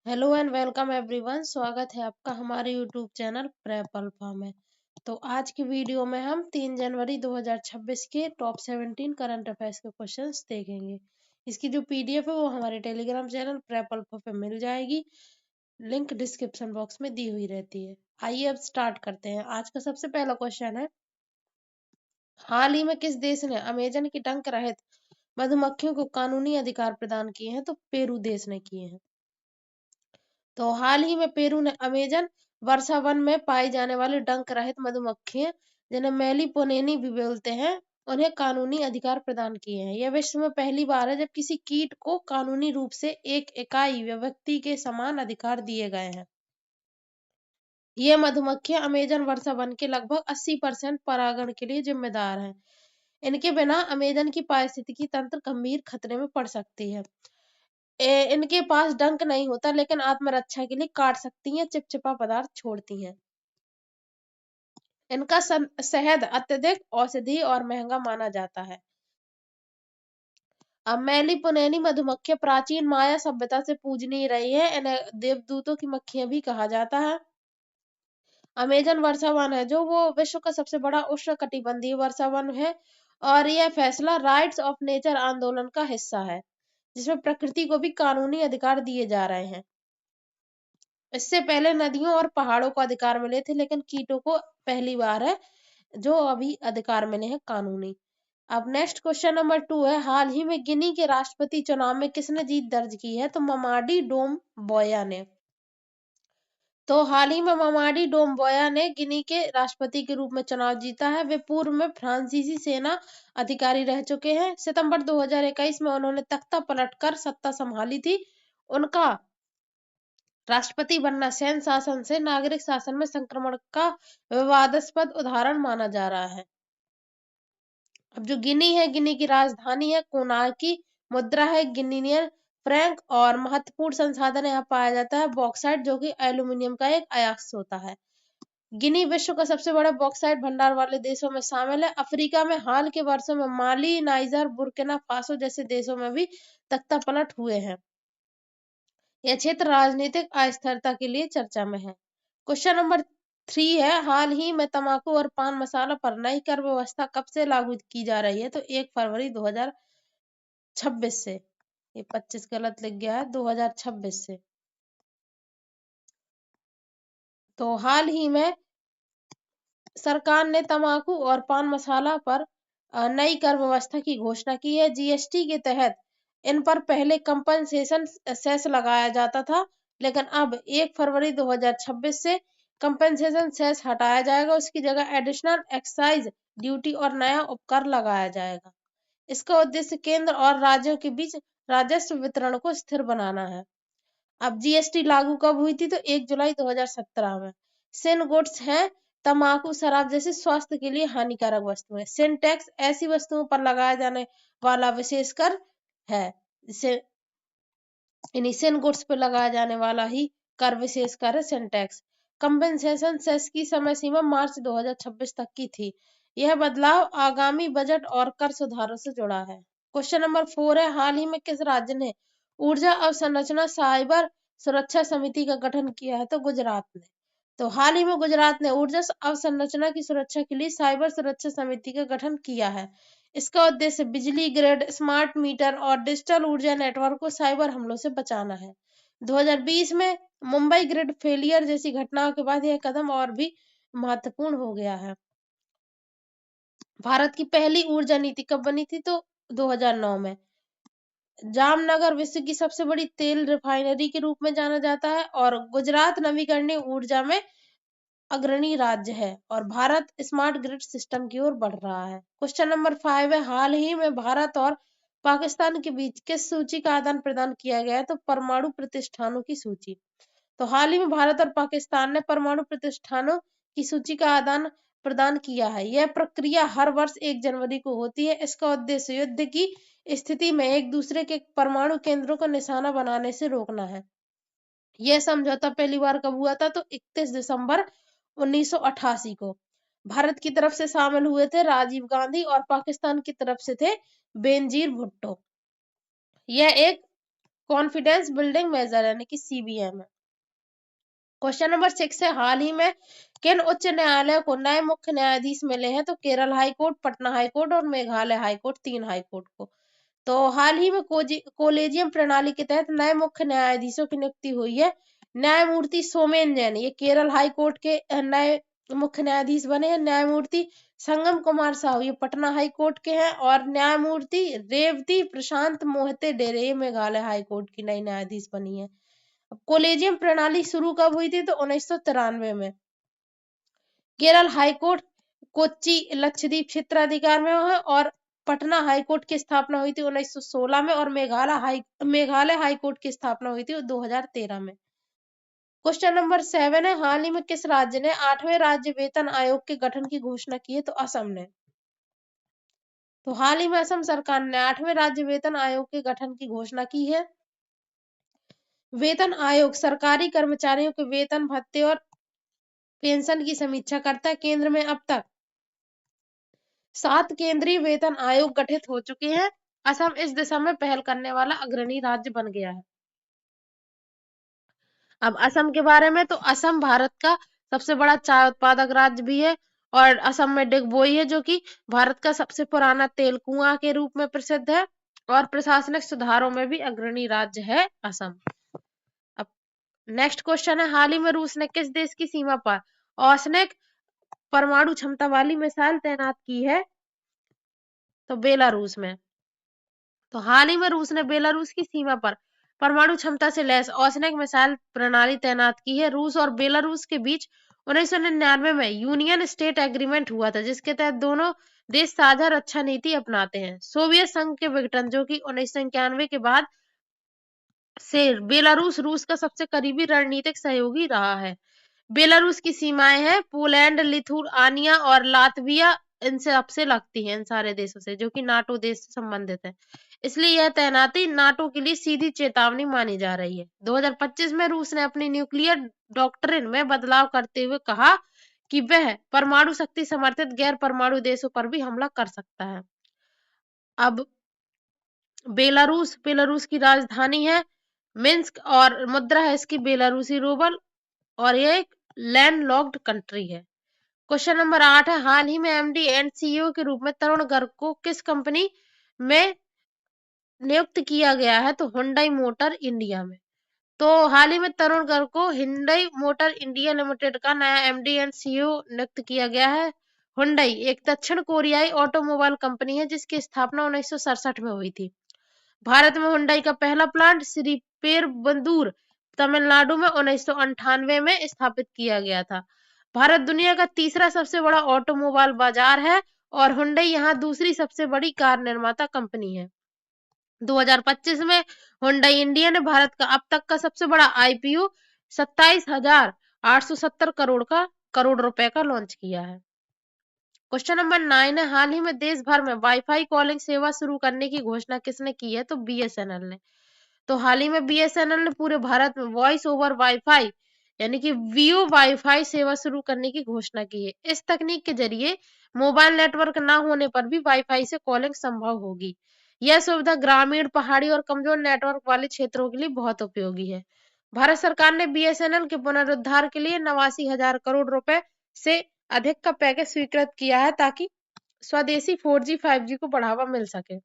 Hello and welcome everyone. स्वागत है आपका हमारे यूट्यूब चैनल प्रेप अल्फा में। तो आज की वीडियो में हम 3 जनवरी 2026 के टॉप 17 करंट अफेयर्स के क्वेश्चंस देखेंगे। इसकी जो पीडीएफ है वो हमारे टेलीग्राम चैनल प्रेप अल्फा पे मिल जाएगी। लिंक डिस्क्रिप्शन बॉक्स में दी हुई रहती है। आइए अब स्टार्ट करते हैं। आज का सबसे पहला क्वेश्चन है, हाल ही में किस देश ने अमेजन की डंक रहित मधुमक्खियों को कानूनी अधिकार प्रदान किए हैं? तो पेरू देश ने किए हैं। तो हाल ही में पेरू ने अमेजन वर्षा वन में पाई जाने वाली डंक रहित मधुमक्खियां, जिन्हें मेलिपोनेनी भी बोलते हैं, उन्हें कानूनी अधिकार प्रदान किए हैं। यह विश्व में पहली बार है जब किसी कीट को कानूनी रूप से एक इकाई या व्यक्ति के समान अधिकार दिए गए हैं। ये मधुमक्खियां अमेजन वर्षा वन के लगभग 80% परागण के लिए जिम्मेदार हैं। इनके बिना अमेजन की पारिस्थितिकी तंत्र गंभीर खतरे में पड़ सकती है। इनके पास डंक नहीं होता, लेकिन आत्मरक्षा के लिए काट सकती हैं, चिपचिपा पदार्थ छोड़ती हैं। इनका शहद अत्यधिक औषधीय और महंगा माना जाता है। अब मेलिपोनेनी मधुमक्खियां प्राचीन माया सभ्यता से पूजनीय रही है। इन्हें देवदूतों की मक्खियां भी कहा जाता है। अमेजन वर्षा वन है जो वो विश्व का सबसे बड़ा उष्णकटिबंधीय वर्षा वन है, और यह फैसला राइट्स ऑफ नेचर आंदोलन का हिस्सा है, जिसमें प्रकृति को भी कानूनी अधिकार दिए जा रहे हैं। इससे पहले नदियों और पहाड़ों को अधिकार मिले थे, लेकिन कीटों को पहली बार है जो अभी अधिकार मिले हैं कानूनी। अब नेक्स्ट क्वेश्चन नंबर 2 है, हाल ही में गिनी के राष्ट्रपति चुनाव में किसने जीत दर्ज की है? तो ममाडी डोम बोया ने। तो हाल ही में ममाडी डोम बोया ने गिनी के राष्ट्रपति के रूप में चुनाव जीता है। वे पूर्व में फ्रांसीसी सेना अधिकारी रह चुके हैं। सितंबर 2021 में उन्होंने तख्ता पलटकर सत्ता संभाली थी। उनका राष्ट्रपति बनना सैन्य शासन से नागरिक शासन में संक्रमण का विवादास्पद उदाहरण माना जा रहा है। अब जो गिनी है, गिनी की राजधानी है कोनार्की, मुद्रा है गिनीनियन फ्रैंक, और महत्वपूर्ण संसाधन यहाँ पाया जाता है बॉक्साइट, जो कि एल्यूमिनियम का एक अयस्क होता है। गिनी विश्व का सबसे बड़ा बॉक्साइट भंडार वाले देशों में शामिल है। अफ्रीका में हाल के वर्षों में माली, नाइजर, बुर्किना फासो जैसे देशों में भी तख्ता पलट हुए हैं। यह क्षेत्र राजनीतिक अस्थिरता के लिए चर्चा में है। क्वेश्चन नंबर 3 है, हाल ही में तंबाकू और पान मसाला पर नई कर व्यवस्था कब से लागू की जा रही है? तो 1 फरवरी 2026 से। ये 25 गलत लिख गया है, 2026 से। तो हाल ही में सरकार ने तंबाकू और पान मसाला पर नई कर व्यवस्था की घोषणा की है। जीएसटी के तहत इन पर पहले कंपनसेशन सेस लगाया जाता था, लेकिन अब 1 फरवरी 2026 से कंपनसेशन सेस हटाया जाएगा। उसकी जगह एडिशनल एक्साइज ड्यूटी और नया उपकर लगाया जाएगा। इसका उद्देश्य केंद्र और राज्यों के बीच राजस्व वितरण को स्थिर बनाना है। अब जीएसटी लागू कब हुई थी? तो 1 जुलाई 2017 में। सिन गुड्स है तंबाकू, शराब जैसी स्वास्थ्य के लिए हानिकारक वस्तुएं। सिन टैक्स ऐसी वस्तुओं पर लगाया जाने वाला विशेष कर है, जिसे इन्हीं सिन गुड्स पर लगाया जाने वाला ही कर विशेष कर है, सिन टैक्स। कंपनसेशन सेस की समय सीमा मार्च 2026 तक की थी। यह बदलाव आगामी बजट और कर सुधारों से जुड़ा है। क्वेश्चन नंबर 4 है, हाल ही में किस राज्य ने ऊर्जा अवसंरचना साइबर सुरक्षा समिति का गठन किया है? तो गुजरात ने। तो हाल ही में गुजरात ने ऊर्जा अवसंरचना की सुरक्षा के लिए साइबर सुरक्षा समिति का गठन किया है। इसका उद्देश्य बिजली ग्रिड, स्मार्ट मीटर और डिजिटल ऊर्जा नेटवर्क को साइबर हमलों से बचाना है। 2020 में मुंबई ग्रिड फेलियर जैसी घटनाओं के बाद यह कदम और भी महत्वपूर्ण हो गया है। भारत की पहली ऊर्जा नीति कब बनी थी? तो 2009 में। जामनगर विश्व की सबसे बड़ी तेल रिफाइनरी के रूप में जाना जाता है, और गुजरात नवीकरणीय ऊर्जा में अग्रणी राज्य है, और भारत स्मार्ट ग्रिड सिस्टम की ओर बढ़ रहा है। क्वेश्चन नंबर 5 है, हाल ही में भारत और पाकिस्तान के बीच किस सूची का आदान प्रदान किया गया है? तो परमाणु प्रतिष्ठानों की सूची। तो हाल ही में भारत और पाकिस्तान ने परमाणु प्रतिष्ठानों की सूची का आदान प्रदान किया है। यह प्रक्रिया हर वर्ष 1 जनवरी को होती है। इसका उद्देश्य युद्ध की स्थिति में एक दूसरे के परमाणु केंद्रों को निशाना बनाने से रोकना है। यह समझौता पहली बार कब हुआ था? तो 31 दिसंबर 1988 को। भारत की तरफ से शामिल हुए थे राजीव गांधी, और पाकिस्तान की तरफ से थे बेनजीर भुट्टो। यह एक कॉन्फिडेंस बिल्डिंग मेजर यानी कि CBM है। क्वेश्चन नंबर 6 है, हाल ही में किन उच्च न्यायालयों को नए मुख्य न्यायाधीश मिले हैं? तो Kerala high court, Patna high court और Meghalaya high court, 3 high court को। तो हाल ही में कोलेजियम प्रणाली के तहत नए मुख्य न्यायाधीशों की नियुक्ति हुई है। न्यायमूर्ति सोमेन जैन ये केरल हाई कोर्ट के नए मुख्य न्यायाधीश बने हैं। न्यायमूर्ति संगम कुमार साहू ये पटना हाई कोर्ट के हैं, और न्यायमूर्ति रेवती प्रशांत मोहिते डेरे ये मेघालय हाई कोर्ट की नई न्यायाधीश बनी है। कोलेजियम प्रणाली शुरू कब हुई थी? तो 1993 में। केरल हाईकोर्ट कोच्चि लक्षद्वीप क्षेत्राधिकार में है, और पटना हाईकोर्ट की स्थापना हुई थी 1916 में, और मेघालय हाईकोर्ट की स्थापना हुई थी 2013 में। क्वेश्चन नंबर 7 है, हाल ही में किस राज्य ने 8वें राज्य वेतन आयोग के गठन की घोषणा की है? तो असम ने। तो हाल ही में असम सरकार ने 8वें राज्य वेतन आयोग के गठन की घोषणा की है। वेतन आयोग सरकारी कर्मचारियों के वेतन, भत्ते और पेंशन की समीक्षा करता है। केंद्र में अब तक 7 केंद्रीय वेतन आयोग गठित हो चुके हैं। असम इस दिशा में पहल करने वाला अग्रणी राज्य बन गया है। अब असम के बारे में, तो असम भारत का सबसे बड़ा चाय उत्पादक राज्य भी है, और असम में डिगबोई है जो कि भारत का सबसे पुराना तेल कुआं के रूप में प्रसिद्ध है, और प्रशासनिक सुधारों में भी अग्रणी राज्य है असम। अब नेक्स्ट क्वेश्चन है, हाल ही में रूस ने किस देश की सीमा पर औसनिक परमाणु क्षमता वाली मिसाइल तैनात की है? तो बेलारूस में। तो हाल ही में रूस ने बेलारूस की सीमा पर परमाणु क्षमता से लैस औसनिक मिसाइल प्रणाली तैनात की है। रूस और बेलारूस के बीच 1999 में यूनियन स्टेट एग्रीमेंट हुआ था, जिसके तहत दोनों देश साझा रक्षा नीति अपनाते हैं। सोवियत संघ के विघटन जो कि 1991 के बाद से बेलारूस रूस का सबसे करीबी रणनीतिक सहयोगी रहा है। बेलारूस की सीमाएं हैं पोलैंड, लिथुआनिया और लातविया, इनसे आपसे लगती हैं इन सारे देशों से, जो कि नाटो देश से संबंधित है। इसलिए यह तैनाती नाटो के लिए सीधी चेतावनी मानी जा रही है। 2025 में रूस ने अपनी न्यूक्लियर डॉक्ट्रिन में बदलाव करते हुए कहा कि वह परमाणु शक्ति समर्थित गैर परमाणु देशों पर भी हमला कर सकता है। अब बेलारूस की राजधानी है मिन्स्क, और मुद्रा है इसकी बेलारूसी रूबल, और यह एक लैंड लॉक्ड कंट्री है। क्वेश्चन नंबर 8 है, हाल ही में MD एंड CEO के रूप में तरुण गर्ग को किस कंपनी में नियुक्त किया गया है? तो हुंडई मोटर इंडिया में। तो हाल ही में तरुण गर्ग को हुंडई मोटर इंडिया लिमिटेड का नया MD एंड CEO नियुक्त किया गया है। हुंडई एक दक्षिण कोरियाई ऑटोमोबाइल कंपनी है, जिसकी स्थापना 1967 में हुई थी। भारत में हुंडई का पहला प्लांट श्री पेरुंबदूर तमिलनाडु में 1998 में स्थापित किया गया था। भारत दुनिया का तीसरा सबसे बड़ा ऑटोमोबाइल बाजार है, और हुंडई यहाँ दूसरी सबसे बड़ी कार निर्माता कंपनी है। 2025 में हुंडई इंडिया ने भारत का अब तक का सबसे बड़ा IPO 27,870 करोड़ रुपए का लॉन्च किया है। क्वेश्चन नंबर 9 है, हाल ही में देश भर में वाईफाई कॉलिंग सेवा शुरू करने की घोषणा किसने की है? तो BSNL ने। तो हाल ही में BSNL ने पूरे भारत में वॉइस ओवर वाईफाई यानी कि वीओ वाईफाई सेवा शुरू करने की घोषणा की है। इस तकनीक के जरिए मोबाइल नेटवर्क न होने पर भी वाईफाई से कॉलिंग संभव होगी। यह सुविधा ग्रामीण, पहाड़ी और कमजोर नेटवर्क वाले क्षेत्रों के लिए बहुत उपयोगी है। भारत सरकार ने BSNL के पुनरुद्धार के लिए 89,000 करोड़ रुपए से अधिक का पैकेज स्वीकृत किया है, ताकि स्वदेशी 4G 5G को बढ़ावा मिल सके।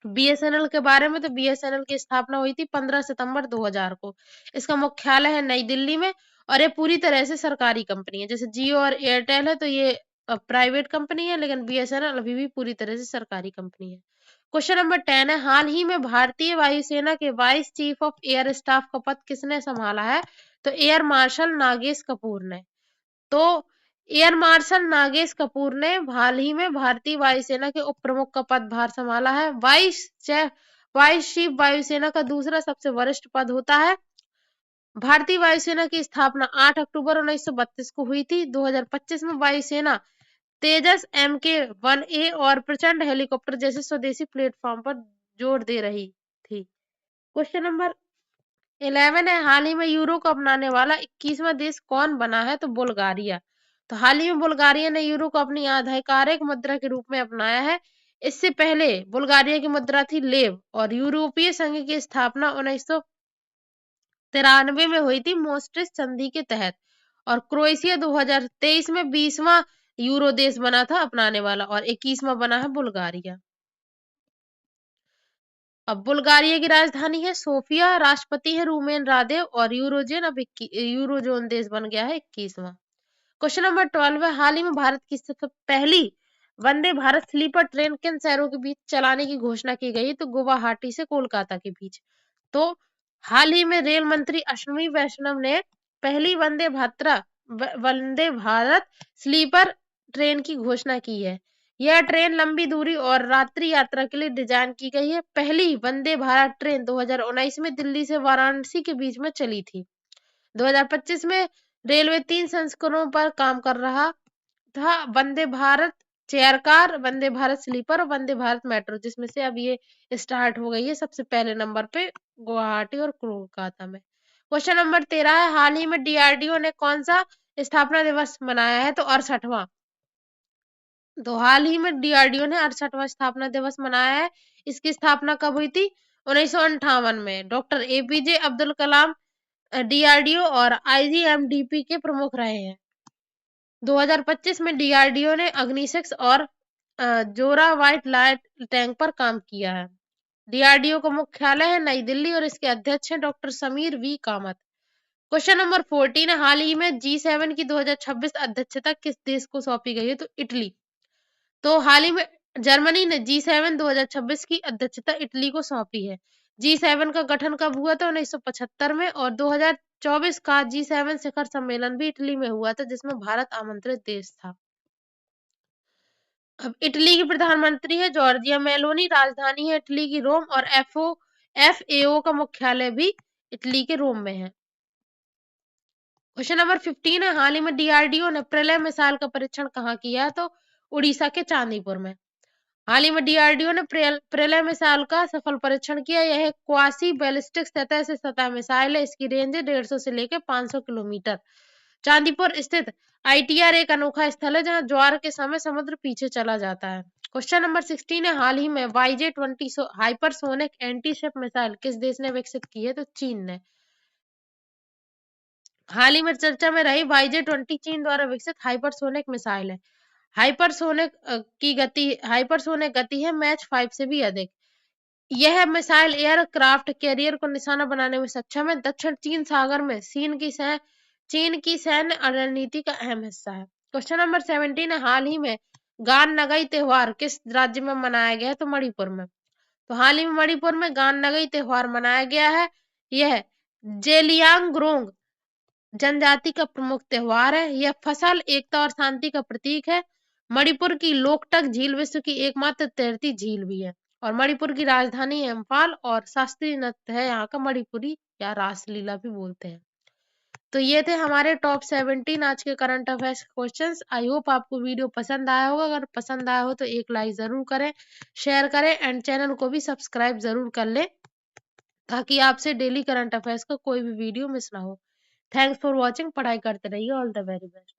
BSNL के बारे में, तो BSNL की स्थापना हुई थी 15 सितंबर 2000 को। इसका मुख्यालय है नई दिल्ली में, और ये पूरी तरह से सरकारी कंपनी है। जैसे जियो और एयरटेल है तो ये प्राइवेट कंपनी है, लेकिन BSNL अभी भी पूरी तरह से सरकारी कंपनी है। क्वेश्चन नंबर 10 है, हाल ही में भारतीय वायुसेना के vice chief of air staff का पद किसने संभाला है? तो एयर मार्शल नागेश कपूर ने। तो एयर मार्शल नागेश कपूर ने हाल ही में भारतीय वायुसेना के उप प्रमुख का पदभार संभाला है। वाइस चीफ वायुसेना का दूसरा सबसे वरिष्ठ पद होता है। भारतीय वायुसेना की स्थापना 8 अक्टूबर 1932 को हुई थी। 2025 में वायुसेना तेजस Mk-1A और प्रचंड हेलीकॉप्टर जैसे स्वदेशी प्लेटफॉर्म पर जोर दे रही थी। क्वेश्चन नंबर 11 है, हाल ही में यूरो को अपनाने वाला 21वां देश कौन बना है? तो बुल्गारिया। तो हाल ही में बुल्गारिया ने यूरो को अपनी आधिकारिक मुद्रा के रूप में अपनाया है। इससे पहले बुल्गारिया की मुद्रा थी लेव और यूरोपीय संघ की स्थापना 1993 में हुई थी मोस्टिस संधि के तहत। और क्रोएशिया 2023 में 20वां यूरो देश बना था अपनाने वाला और 21वां बना है बुल्गारिया। अब बुल्गारिया की राजधानी है सोफिया, राष्ट्रपति है रूमेन रादेव और यूरोजोन देश बन गया है 21वां। क्वेश्चन नंबर 12 है, हाल ही में भारत की सबसे पहली वंदे भारत स्लीपर ट्रेन किन शहरों के बीच चलाने की घोषणा की गई? तो गुवाहाटी से कोलकाता के बीच। तो हाल ही में रेल मंत्री अश्विनी वैष्णव ने पहली वंदे भारत स्लीपर ट्रेन की घोषणा की है। यह ट्रेन लंबी दूरी और रात्रि यात्रा के लिए डिजाइन की गई है। पहली वंदे भारत ट्रेन 2019 में दिल्ली से वाराणसी के बीच में चली थी। 2025 में रेलवे 3 संस्करणों पर काम कर रहा था, Vande Bharat chair car, Vande Bharat sleeper और वंदे भारत मेट्रो, जिसमें से अब ये स्टार्ट हो गई है सबसे पहले नंबर पे गुवाहाटी और कोलकाता में। क्वेश्चन नंबर 13 है, हाल ही में डीआरडीओ ने कौन सा स्थापना दिवस मनाया है? तो 68वां। तो हाल ही में डीआरडीओ ने 68वां स्थापना दिवस मनाया है। इसकी स्थापना कब हुई थी? 1958 में। Doctor APJ Abdul Kalam DRDO और आईजीएमडीपी के प्रमुख रहे हैं। 2025 में डीआरडीओ ने अग्नि 6 और जोरा व्हाइट लाइट टैंक पर काम किया है। डीआरडीओ का मुख्यालय है नई दिल्ली और इसके अध्यक्ष हैं doctor Sameer V Kamat. Question number 14 है, हाल ही में G7 की 2026 अध्यक्षता किस देश को सौंपी गई है? तो इटली। तो हाल ही में जर्मनी ने G7 2026 की अध्यक्षता इटली को सौंपी है। G7 का गठन कब हुआ था? 1975 में और 2024 का G7 शिखर सम्मेलन भी इटली में हुआ था, जिसमें भारत आमंत्रित देश था। अब इटली की प्रधानमंत्री है जॉर्जिया मेलोनी, राजधानी है इटली की रोम और FAO का मुख्यालय भी इटली के रोम में है। क्वेश्चन नंबर 15 है, हाल ही में डीआरडीओ ने प्रलय मिसाइल का परीक्षण कहाँ किया है? तो उड़ीसा के चांदीपुर में। हाल ही में डीआरडीओ ने प्रलय मिसाइल का सफल परीक्षण किया। यह क्वासी बैलिस्टिक सतह से सतह मिसाइल है। इसकी रेंज है 150 से लेकर 500 किलोमीटर। चांदीपुर स्थित आईटीआर एक अनोखा स्थल है जहां ज्वार के समय समुद्र पीछे चला जाता है। क्वेश्चन नंबर 16 है, हाल ही में YJ-20 हाइपरसोनिक एंटी-शिप मिसाइल किस देश ने विकसित की है? तो चीन ने। हाल ही में चर्चा में रही YJ-20 चीन द्वारा विकसित हाइपरसोनिक मिसाइल है। हाइपरसोनिक गति है मैच 5 से भी अधिक। यह मिसाइल एयरक्राफ्ट कैरियर को निशाना बनाने में सक्षम है। दक्षिण चीन सागर में चीन की सैन्य रणनीति का अहम हिस्सा है। क्वेश्चन नंबर 17 है, हाल ही में गान नगई त्योहार किस राज्य में मनाया गया है? तो मणिपुर में। तो हाल ही में मणिपुर में गान नगई त्योहार मनाया गया है। यह जेलियांगरोंग जनजाति का प्रमुख त्योहार है। यह फसल एकता और शांति का प्रतीक है। मणिपुर की लोकटक झील विश्व की एकमात्र तैरती झील भी है और मणिपुर की राजधानी है इम्फाल और शास्त्रीय नृत्य है यहाँ का मणिपुरी या रासलीला भी बोलते हैं। तो ये थे हमारे टॉप 17 आज के current affairs questions. I hope आपको वीडियो पसंद आया होगा। अगर पसंद आया हो तो एक लाइक जरूर करें, शेयर करें एंड चैनल को भी सब्सक्राइब जरूर कर लें ताकि आपसे डेली करंट अफेयर्स का कोई भी वीडियो मिस ना हो। Thanks for watching. पढ़ाई करते रहिए। All the very best.